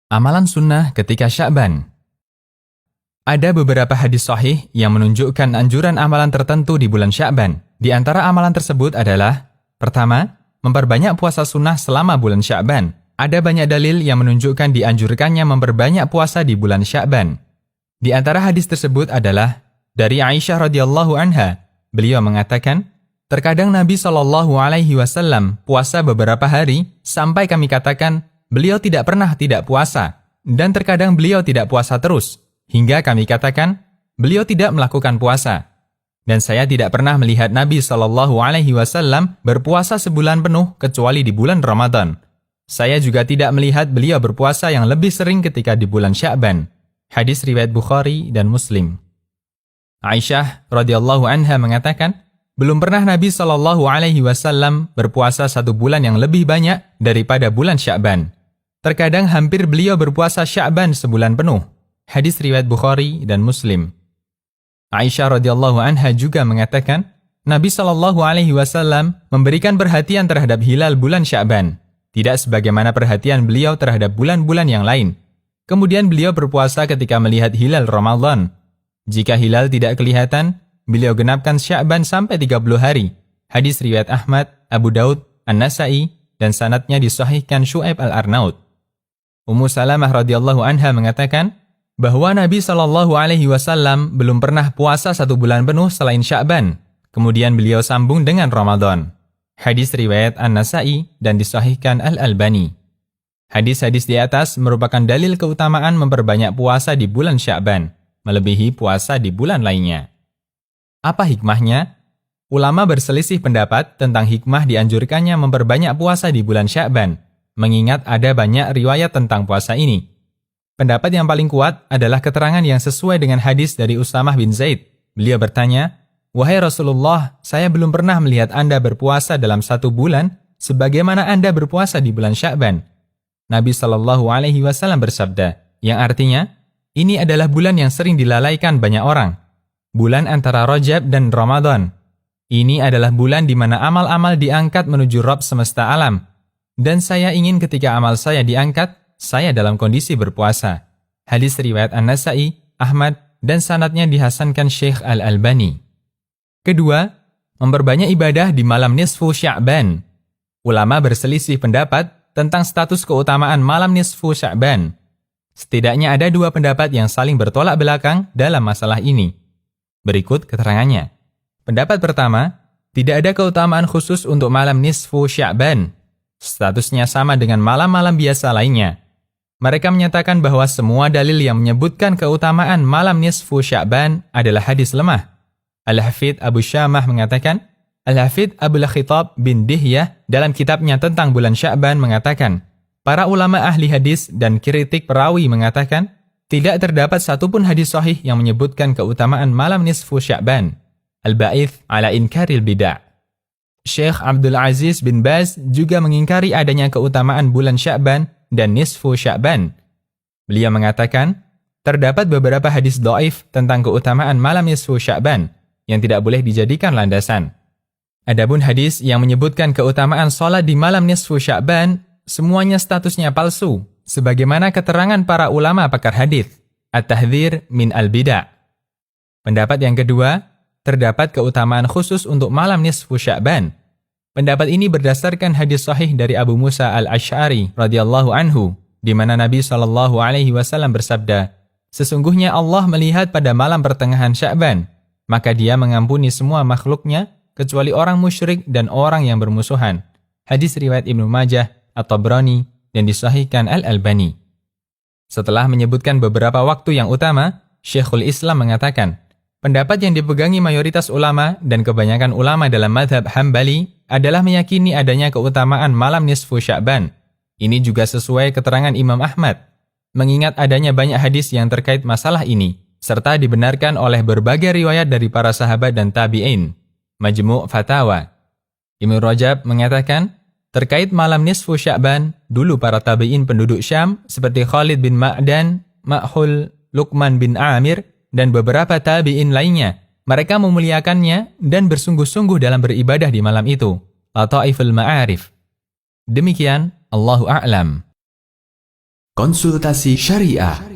Amalan sunnah ketika Sya'ban. Ada beberapa hadis sahih yang menunjukkan anjuran amalan tertentu di bulan Sya'ban. Di antara amalan tersebut adalah: pertama, memperbanyak puasa sunnah selama bulan Sya'ban. Ada banyak dalil yang menunjukkan dianjurkannya memperbanyak puasa di bulan Sya'ban. Di antara hadis tersebut adalah dari Aisyah radhiyallahu anha. Beliau mengatakan, terkadang Nabi SAW puasa beberapa hari sampai kami katakan, beliau tidak pernah tidak puasa, dan terkadang beliau tidak puasa terus, hingga kami katakan, beliau tidak melakukan puasa. Dan saya tidak pernah melihat Nabi SAW berpuasa sebulan penuh kecuali di bulan Ramadan. Saya juga tidak melihat beliau berpuasa yang lebih sering ketika di bulan Sya'ban. Hadis riwayat Bukhari dan Muslim. Aisyah radhiyallahu anha mengatakan, belum pernah Nabi SAW berpuasa satu bulan yang lebih banyak daripada bulan Sya'ban. Terkadang hampir beliau berpuasa Sya'ban sebulan penuh. Hadis riwayat Bukhari dan Muslim. Aisyah radhiyallahu anha juga mengatakan, Nabi SAW memberikan perhatian terhadap hilal bulan Sya'ban, tidak sebagaimana perhatian beliau terhadap bulan-bulan yang lain. Kemudian beliau berpuasa ketika melihat hilal Ramadan. Jika hilal tidak kelihatan, beliau genapkan Sya'ban sampai 30 hari. Hadis riwayat Ahmad, Abu Daud, An-Nasa'i, dan sanadnya disahihkan Syu'aib al-Arnaud. Ummu Salamah radhiyallahu anha mengatakan bahwa Nabi SAW belum pernah puasa satu bulan penuh selain Sya'ban. Kemudian beliau sambung dengan Ramadan. Hadis riwayat An-Nasa'i dan disahihkan Al-Albani. Hadis-hadis di atas merupakan dalil keutamaan memperbanyak puasa di bulan Sya'ban, melebihi puasa di bulan lainnya. Apa hikmahnya? Ulama berselisih pendapat tentang hikmah dianjurkannya memperbanyak puasa di bulan Sya'ban, mengingat ada banyak riwayat tentang puasa ini. Pendapat yang paling kuat adalah keterangan yang sesuai dengan hadis dari Usamah bin Zaid. Beliau bertanya, "Wahai Rasulullah, saya belum pernah melihat Anda berpuasa dalam satu bulan sebagaimana Anda berpuasa di bulan Sya'ban." Nabi SAW bersabda, yang artinya, ini adalah bulan yang sering dilalaikan banyak orang. Bulan antara Rajab dan Ramadan. Ini adalah bulan di mana amal-amal diangkat menuju Rabb semesta alam. Dan saya ingin ketika amal saya diangkat, saya dalam kondisi berpuasa. Hadis riwayat An-Nasa'i, Ahmad, dan sanadnya dihasankan Syekh Al-Albani. Kedua, memperbanyak ibadah di malam nisfu Sya'ban. Ulama berselisih pendapat tentang status keutamaan malam nisfu Sya'ban. Setidaknya ada dua pendapat yang saling bertolak belakang dalam masalah ini. Berikut keterangannya. Pendapat pertama, tidak ada keutamaan khusus untuk malam nisfu Sya'ban. Statusnya sama dengan malam-malam biasa lainnya. Mereka menyatakan bahwa semua dalil yang menyebutkan keutamaan malam nisfu Sya'ban adalah hadis lemah. Al-Hafidh Abu Syamah mengatakan, Al-Hafidh Abul Khitab bin Dihyah dalam kitabnya tentang bulan Sya'ban mengatakan, para ulama ahli hadis dan kritik perawi mengatakan, tidak terdapat satupun hadis sahih yang menyebutkan keutamaan malam nisfu Sya'ban. Al-Ba'ith ala inkaril bid'ah. Syekh Abdul Aziz bin Baz juga mengingkari adanya keutamaan bulan Sya'ban dan nisfu Sya'ban. Beliau mengatakan, terdapat beberapa hadis dhaif tentang keutamaan malam nisfu Sya'ban yang tidak boleh dijadikan landasan. Adapun hadis yang menyebutkan keutamaan salat di malam nisfu Sya'ban, semuanya statusnya palsu, sebagaimana keterangan para ulama pakar hadis. At-Tahdhir min al-Bid'ah. Pendapat yang kedua, terdapat keutamaan khusus untuk malam nisfu Sya'ban. Pendapat ini berdasarkan hadis sahih dari Abu Musa al-Asy'ari radhiyallahu anhu, di mana Nabi SAW bersabda, sesungguhnya Allah melihat pada malam pertengahan Sya'ban, maka Dia mengampuni semua makhluknya kecuali orang musyrik dan orang yang bermusuhan. Hadis riwayat Ibnu Majah, At-Tabrani, dan disahihkan Al-Albani. Setelah menyebutkan beberapa waktu yang utama, Syekhul Islam mengatakan, pendapat yang dipegangi mayoritas ulama dan kebanyakan ulama dalam mazhab Hambali adalah meyakini adanya keutamaan malam nisfu Sya'ban. Ini juga sesuai keterangan Imam Ahmad, mengingat adanya banyak hadis yang terkait masalah ini, serta dibenarkan oleh berbagai riwayat dari para sahabat dan tabi'in. Majmu' Fatawa. Ibnu Rajab mengatakan, terkait malam nisfu Sya'ban, dulu para tabi'in penduduk Syam seperti Khalid bin Ma'dan, Ma'hul, Luqman bin Amir, dan beberapa tabi'in lainnya, mereka memuliakannya dan bersungguh-sungguh dalam beribadah di malam itu. Lataiful Ma'arif. Demikian, Allahu a'lam. Konsultasi Syariah.